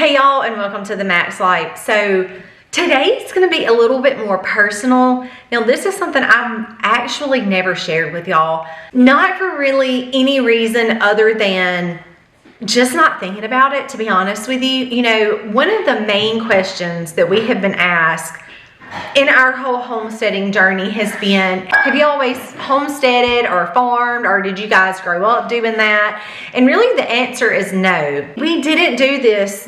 Hey y'all, and welcome to the Max Life. So today it's going to be a little bit more personal. Now this is something I've actually never shared with y'all. Not for really any reason other than just not thinking about it, to be honest with you. You know, one of the main questions that we have been asked in our whole homesteading journey has been, have you always homesteaded or farmed, or did you guys grow up doing that? And really the answer is no. We didn't do this.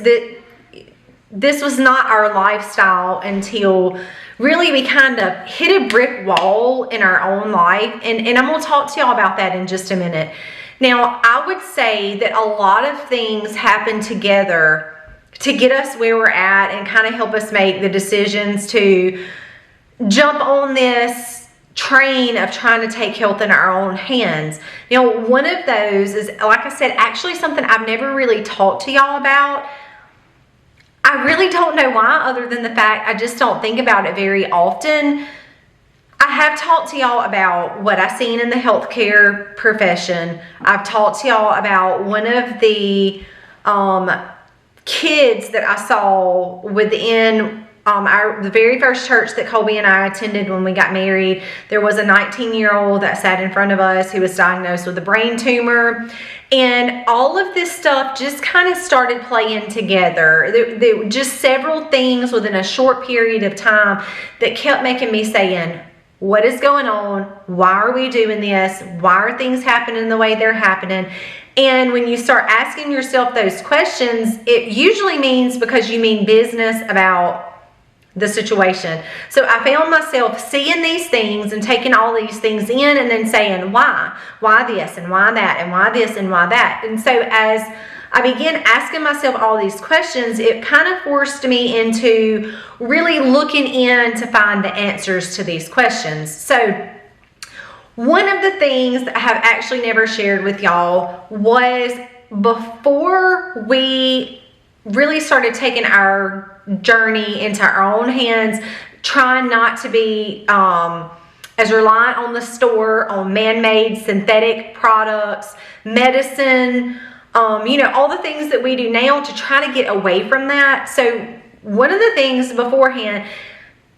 This was not our lifestyle until really we kind of hit a brick wall in our own life. And I'm going to talk to y'all about that in just a minute. Now, I would say that a lot of things happen together to get us where we're at and kind of help us make the decisions to jump on this train of trying to take health in our own hands. Now, one of those is, like I said, actually something I've never really talked to y'all about. I really don't know why, other than the fact I just don't think about it very often. I have talked to y'all about what I've seen in the healthcare profession. I've talked to y'all about one of the kids that I saw within the very first church that Colby and I attended when we got married. There was a 19-year-old that sat in front of us who was diagnosed with a brain tumor. And all of this stuff just kind of started playing together. There were just several things within a short period of time that kept making me saying, what is going on? Why are we doing this? Why are things happening the way they're happening? And when you start asking yourself those questions, it usually means because you mean business about the situation. So I found myself seeing these things and taking all these things in and then saying, why? Why this and why that and why this and why that? And so as I began asking myself all these questions, it kind of forced me into really looking in to find the answers to these questions. So one of the things that I have actually never shared with y'all was before we really started taking our journey into our own hands, trying not to be as reliant on the store, on man-made synthetic products, medicine, you know, all the things that we do now to try to get away from that. So one of the things beforehand,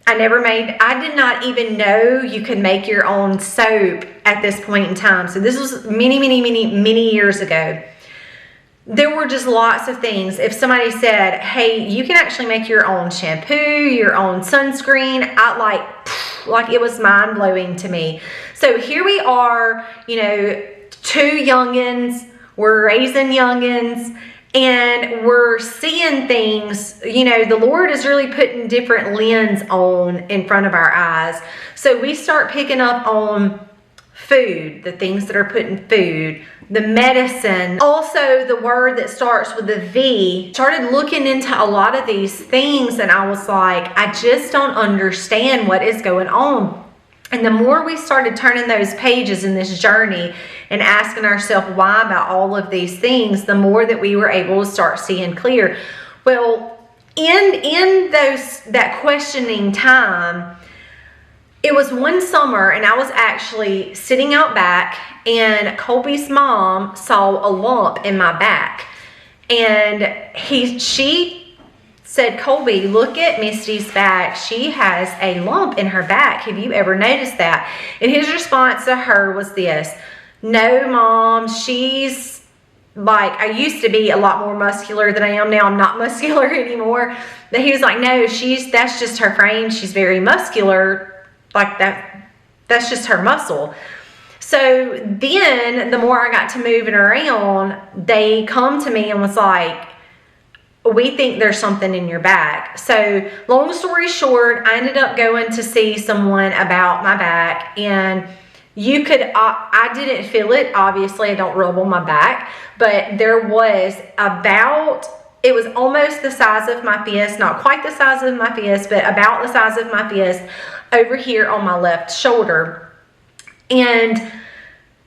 I did not even know you could make your own soap at this point in time. So this was many years ago. There were just lots of things. If somebody said, hey, you can actually make your own shampoo, your own sunscreen, like it was mind blowing to me. So here we are, you know, two youngins, we're raising youngins, and we're seeing things, you know, the Lord is really putting different lens on in front of our eyes. So we start picking up on food, the things that are put in food, the medicine, also the word that starts with a V. Started looking into a lot of these things and I was like, I just don't understand what is going on. And the more we started turning those pages in this journey and asking ourselves why about all of these things, the more that we were able to start seeing clear. Well, in that questioning time, it was one summer and I was actually sitting out back and Colby's mom saw a lump in my back. And she said, Colby, look at Misty's back. She has a lump in her back. Have you ever noticed that? And his response to her was this, no, Mom, she's like, I used to be a lot more muscular than I am now. I'm not muscular anymore. But he was like, no, that's just her frame. She's very muscular. Like that's just her muscle. So then the more I got to moving around, they come to me and was like, we think there's something in your back. So long story short, I ended up going to see someone about my back, and I didn't feel it. Obviously I don't rub on my back, but there was it was almost the size of my fist, not quite the size of my fist, but about the size of my fist over here on my left shoulder. And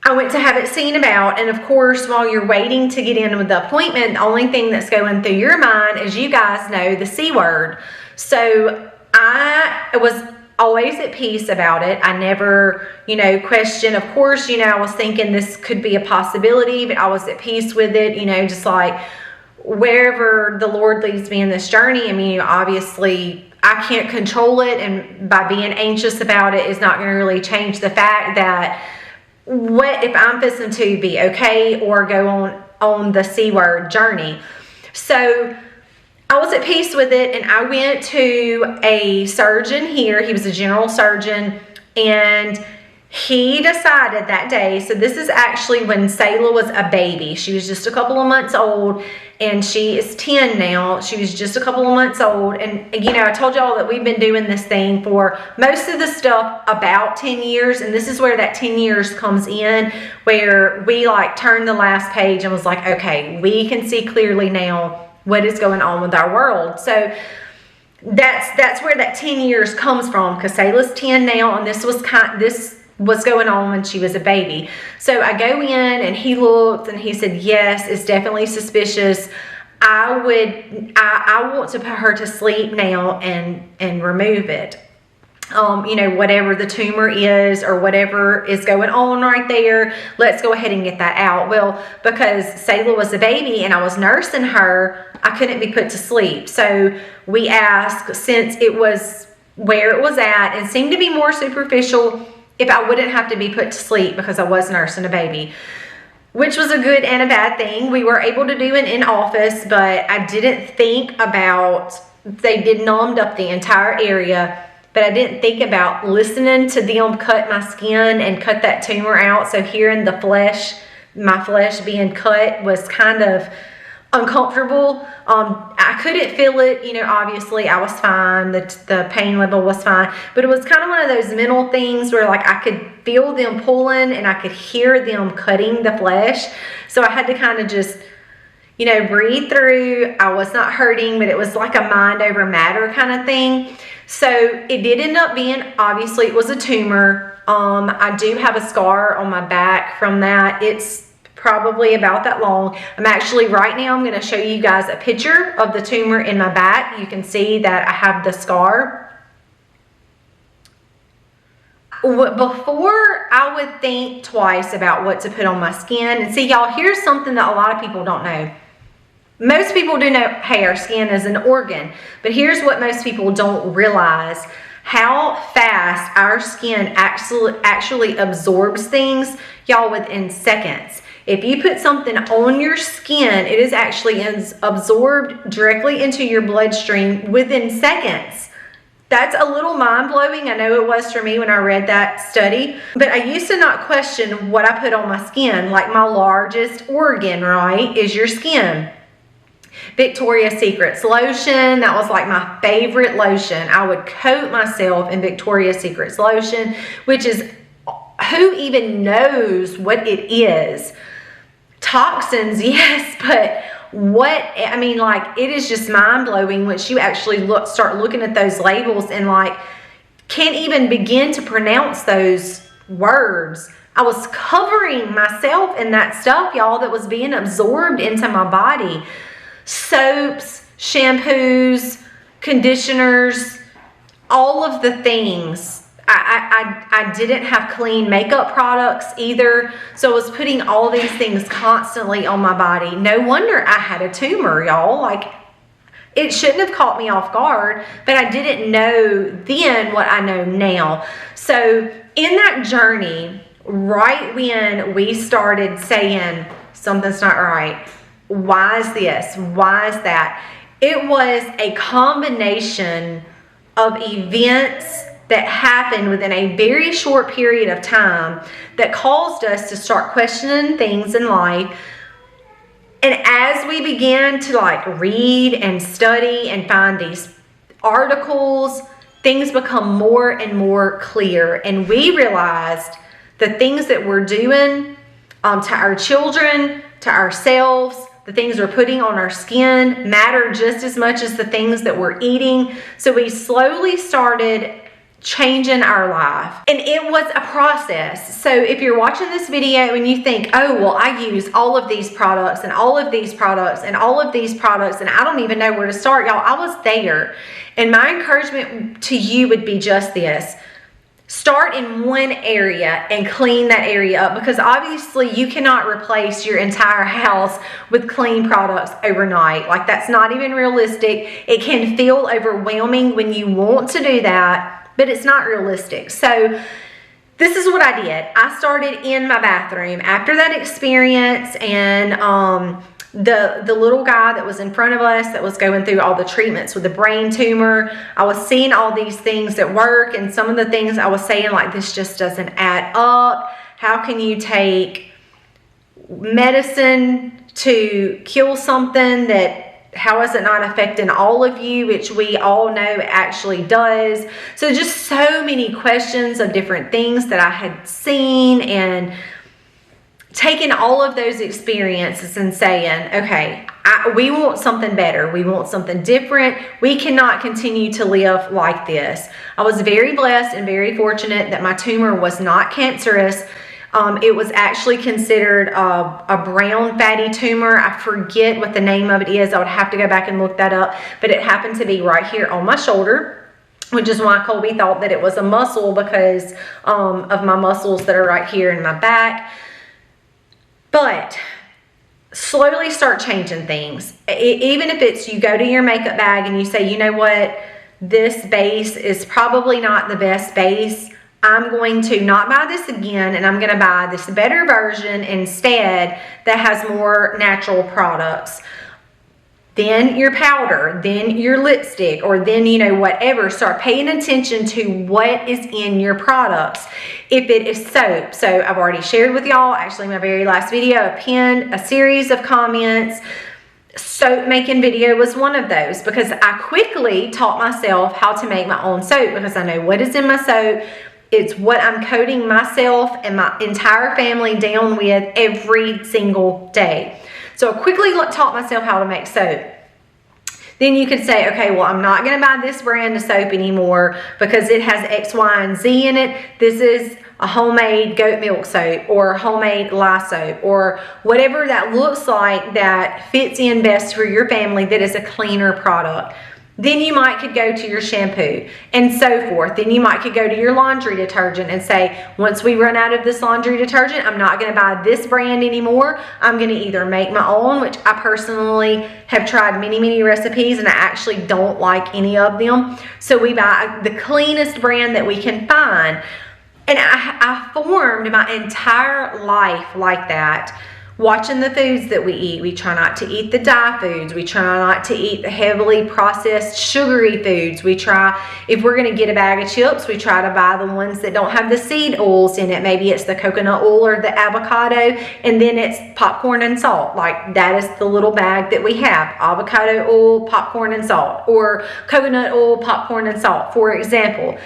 I went to have it seen about, and of course, while you're waiting to get in with the appointment, the only thing that's going through your mind, as you guys know, the C word. So I was always at peace about it. I never, you know, questioned. Of course, you know, I was thinking this could be a possibility, but I was at peace with it, you know, just like, wherever the Lord leads me in this journey, I mean, obviously I can't control it, and by being anxious about it is not going to really change the fact that what if I'm fixing to be okay or go on the C word journey. So I was at peace with it, and I went to a surgeon here. He was a general surgeon, and he decided that day, so this is actually when Selah was a baby. She was just a couple of months old, and she is 10 now. She was just a couple of months old. And, you know, I told y'all that we've been doing this thing for most of the stuff about 10 years. And this is where that 10 years comes in, where we like turned the last page and was like, okay, we can see clearly now what is going on with our world. So that's where that 10 years comes from, because Selah's 10 now, and this was going on when she was a baby. So I go in, and he looked, and he said, yes, it's definitely suspicious. I want to put her to sleep now and remove it. You know, whatever the tumor is or whatever is going on right there, let's go ahead and get that out. Well, because Selah was a baby and I was nursing her, I couldn't be put to sleep. So we asked, since it was where it was at and seemed to be more superficial, if I wouldn't have to be put to sleep because I was nursing a baby, which was a good and a bad thing. We were able to do it in office, but I didn't think about, they did numbed up the entire area, but I didn't think about listening to them cut my skin and cut that tumor out. So hearing the flesh, my flesh being cut, was kind of uncomfortable. I couldn't feel it, you know, obviously I was fine, the pain level was fine, but it was kind of one of those mental things where like I could feel them pulling and I could hear them cutting the flesh. So I had to kind of just, you know, breathe through. I was not hurting, but it was like a mind over matter kind of thing. So it did end up being, obviously it was a tumor. I do have a scar on my back from that. It's probably about that long. I'm actually, right now, I'm going to show you guys a picture of the tumor in my back. You can see that I have the scar. Before, I would think twice about what to put on my skin. And see, y'all, here's something that a lot of people don't know. Most people do know, hey, our skin is an organ. But here's what most people don't realize: how fast our skin actually absorbs things, y'all, within seconds. If you put something on your skin, it is actually absorbed directly into your bloodstream within seconds. That's a little mind-blowing. I know it was for me when I read that study. But I used to not question what I put on my skin. Like, my largest organ, right, is your skin. Victoria's Secret's lotion, that was like my favorite lotion. I would coat myself in Victoria's Secret's lotion, which is, who even knows what it is? Toxins, yes, but what, I mean, like, it is just mind-blowing once you actually start looking at those labels and like can't even begin to pronounce those words. I was covering myself in that stuff, y'all, that was being absorbed into my body. Soaps, shampoos, conditioners, all of the things. I didn't have clean makeup products either, so I was putting all these things constantly on my body. No wonder I had a tumor, y'all. Like, it shouldn't have caught me off guard, but I didn't know then what I know now. So in that journey, right when we started saying something's not right, why is this, why is that, it was a combination of events that happened within a very short period of time that caused us to start questioning things in life. And as we began to like read and study and find these articles, things become more and more clear. And we realized the things that we're doing to our children, to ourselves, the things we're putting on our skin matter just as much as the things that we're eating. So we slowly started changing our life, and it was a process. So if you're watching this video and you think, oh, well, I use all of these products and all of these products and all of these products and I don't even know where to start, y'all, I was there. And my encouragement to you would be just this: start in one area and clean that area up, because obviously you cannot replace your entire house with clean products overnight. Like, that's not even realistic. It can feel overwhelming when you want to do that, but it's not realistic. So this is what I did. I started in my bathroom after that experience, and the little guy that was in front of us that was going through all the treatments with the brain tumor, I was seeing all these things that work, and some of the things I was saying, like, this just doesn't add up. How can you take medicine to kill something that, how is it not affecting all of you, which we all know it actually does? So just so many questions of different things that I had seen, and taking all of those experiences and saying, okay, we want something better. We want something different. We cannot continue to live like this. I was very blessed and very fortunate that my tumor was not cancerous. It was actually considered a brown fatty tumor. I forget what the name of it is. I would have to go back and look that up, but it happened to be right here on my shoulder, which is why Colby thought that it was a muscle, because of my muscles that are right here in my back. But slowly start changing things. Even if it's, you go to your makeup bag and you say, you know what, this base is probably not the best base. I'm going to not buy this again, and I'm going to buy this better version instead that has more natural products. Then your powder, then your lipstick, or then, you know, whatever. Start paying attention to what is in your products. If it is soap, so I've already shared with y'all, actually in my very last video, I pinned a series of comments. Soap making video was one of those, because I quickly taught myself how to make my own soap, because I know what is in my soap. It's what I'm coating myself and my entire family down with every single day. So I quickly taught myself how to make soap. Then you could say, okay, well, I'm not going to buy this brand of soap anymore because it has X, Y, and Z in it. This is a homemade goat milk soap, or homemade lye soap, or whatever that looks like that fits in best for your family, that is a cleaner product. Then you might could go to your shampoo and so forth. Then you might could go to your laundry detergent and say, once we run out of this laundry detergent, I'm not going to buy this brand anymore. I'm going to either make my own, which I personally have tried many recipes and I actually don't like any of them. So we buy the cleanest brand that we can find. And I formed my entire life like that. Watching the foods that we eat. We try not to eat the dye foods. We try not to eat the heavily processed sugary foods. We try, if we're going to get a bag of chips, we try to buy the ones that don't have the seed oils in it. Maybe it's the coconut oil or the avocado, and then it's popcorn and salt. Like, that is the little bag that we have. Avocado oil, popcorn and salt, or coconut oil, popcorn and salt, for example.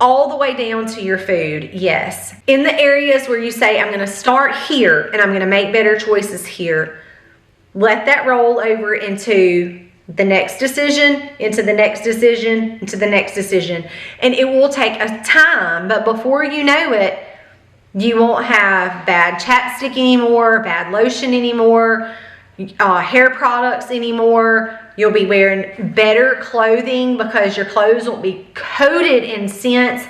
All the way down to your food, yes. In the areas where you say, I'm going to start here and I'm going to make better choices here, let that roll over into the next decision, into the next decision, into the next decision. And it will take a time, but before you know it, you won't have bad chapstick anymore, bad lotion anymore, hair products anymore. You'll be wearing better clothing because your clothes won't be coated in scents,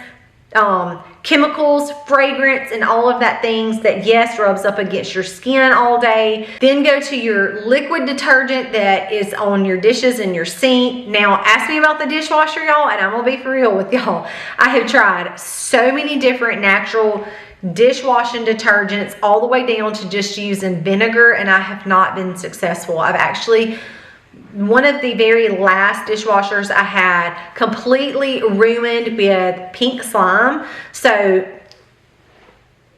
chemicals, fragrance, and all of that things that, yes, rubs up against your skin all day. Then go to your liquid detergent that is on your dishes and your sink. Now, ask me about the dishwasher, y'all, and I'm gonna be for real with y'all. I have tried so many different natural dishwashing detergents, all the way down to just using vinegar, and I have not been successful. I've actually, one of the very last dishwashers I had completely ruined with pink slime. So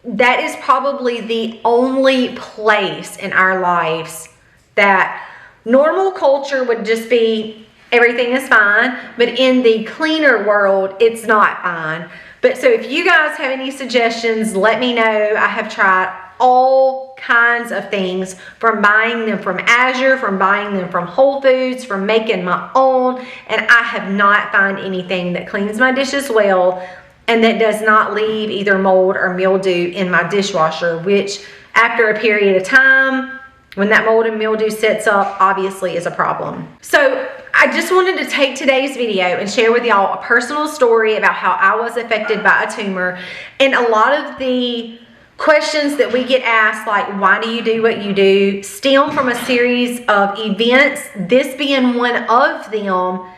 that is probably the only place in our lives that normal culture would just be everything is fine, but in the cleaner world, it's not fine. But so if you guys have any suggestions, let me know. I have tried all kinds of things, from buying them from Azure, from buying them from Whole Foods, from making my own, and I have not found anything that cleans my dishes well and that does not leave either mold or mildew in my dishwasher, which after a period of time, when that mold and mildew sets up, obviously is a problem. So I just wanted to take today's video and share with y'all a personal story about how I was affected by a tumor. And a lot of the questions that we get asked, like why do you do what you do, stem from a series of events, this being one of them,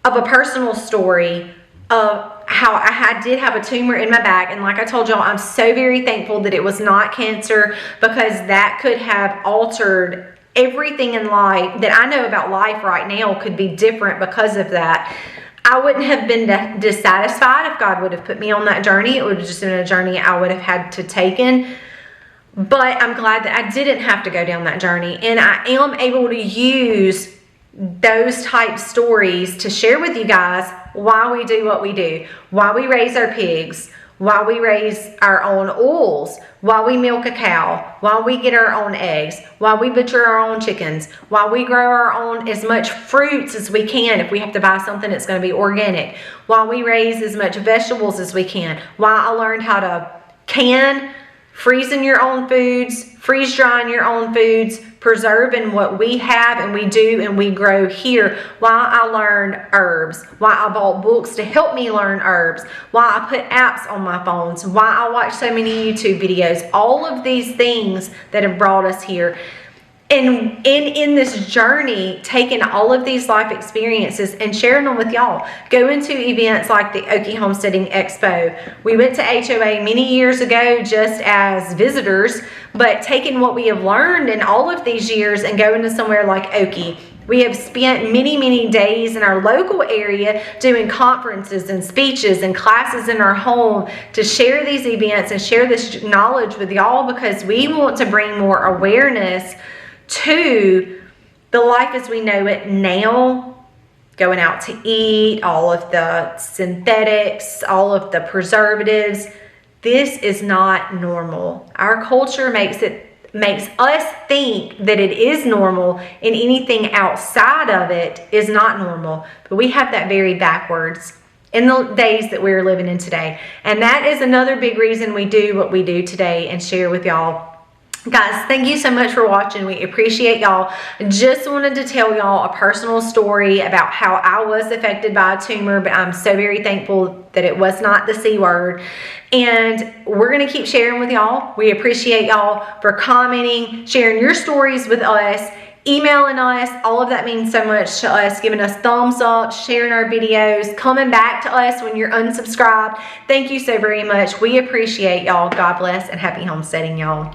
of a personal story of how I did have a tumor in my back. And like I told y'all, I'm so very thankful that it was not cancer, because that could have altered everything in life that I know about life right now could be different because of that. I wouldn't have been dissatisfied if God would have put me on that journey. It would have just been a journey I would have had to taken. But I'm glad that I didn't have to go down that journey. And I am able to use those type stories to share with you guys why we do what we do, why we raise our pigs, why we raise our own oils, why we milk a cow, why we get our own eggs, why we butcher our own chickens, why we grow our own as much fruits as we can if we have to buy something that's going to be organic, why we raise as much vegetables as we can, why I learned how to can, freezing your own foods, freeze drying your own foods, preserving what we have and we do and we grow here, why I learned herbs, why I bought books to help me learn herbs, why I put apps on my phones, why I watch so many YouTube videos, all of these things that have brought us here. And in this journey, taking all of these life experiences and sharing them with y'all. Going to events like the Okie Homesteading Expo. We went to HOA many years ago just as visitors, but taking what we have learned in all of these years and going to somewhere like Okie. We have spent many, many days in our local area doing conferences and speeches and classes in our home to share these events and share this knowledge with y'all, because we want to bring more awareness to the life as we know it now. Going out to eat, all of the synthetics, all of the preservatives. This is not normal. Our culture makes us think that it is normal, and anything outside of it is not normal. But we have that very backwards in the days that we're living in today. And that is another big reason we do what we do today and share with y'all. Guys, thank you so much for watching. We appreciate y'all. Just wanted to tell y'all a personal story about how I was affected by a tumor, but I'm so very thankful that it was not the C word. And we're going to keep sharing with y'all. We appreciate y'all for commenting, sharing your stories with us, emailing us. All of that means so much to us, giving us thumbs up, sharing our videos, coming back to us when you're unsubscribed. Thank you so very much. We appreciate y'all. God bless and happy homesteading, y'all.